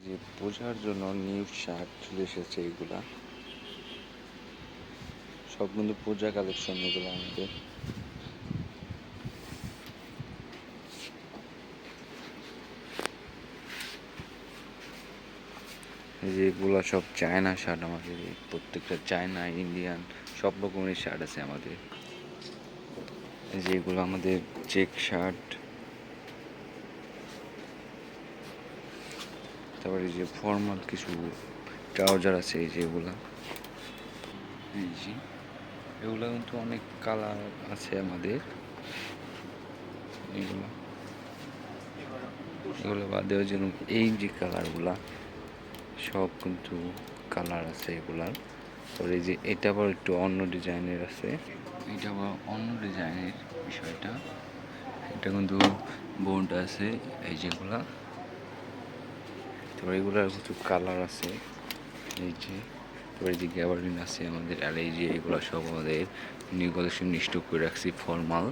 যে পূজার জন্য নিউ শার্ট চলে এসেছে, এইগুলা সব কিন্তু পূজা কালেকশন। এগুলো আমাদের যেগুলো সব চায়না শার্ট, আমাদের প্রত্যেকটা চায়না, ইন্ডিয়ান সব রকমের শার্ট আছে আমাদের। যেগুলো আমাদের চেক শার্ট, তারপরে যে ফর্মাল কিছু ট্রাউজার আছে, এই যেগুলা এই যে এগুলো কিন্তু অনেক কালার আছে আমাদের। এগুলো এগুলো বাদেও যেরকম এই যে কালারগুলা সব কিন্তু কালার আছে এগুলার। তারপরে এই যে এটা আবার একটু অন্য ডিজাইনের আছে, এটা আবার অন্য ডিজাইনের বিষয়টা। এটা কিন্তু বোর্ড আছে এই যেগুলা। তারপরে এগুলার কিছু কালার আছে এই যে। তারপরে যে গ্যাবার্ডিন আছে আমাদের, আর এই যে এগুলো সব আমাদের নিউ কালেকশন স্টক করে রাখছি। ফর্মাল,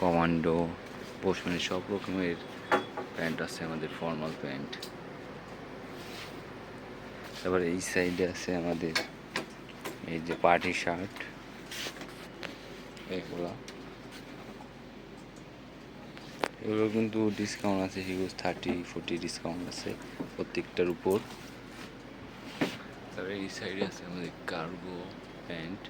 কমান্ডো, পোস্টম্যান সব রকমের প্যান্ট আছে আমাদের, ফর্মাল প্যান্ট। তারপরে এই সাইডে আছে আমাদের এই যে পার্টি শার্ট, এগুলো কিন্তু ডিসকাউন্ট আছে, হিউজ 30-40 ডিসকাউন্ট আছে প্রত্যেকটার উপর। তারপরে এই সাইডে আছে আমাদের কার্গো প্যান্ট।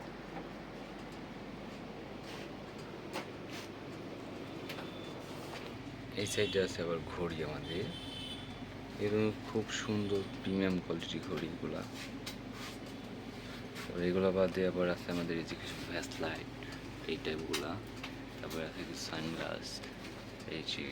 এই সাইডে আছে আবার ঘড়ি আমাদের, এগুলো খুব সুন্দর প্রিমিয়াম কোয়ালিটির ঘড়িগুলা। তারপরে এগুলো বাদে আবার আছে আমাদের এই যে কিছু ফ্ল্যাশ লাইট এই টাইপগুলা। তারপরে আছে কিছু সানগ্লাস, এই যে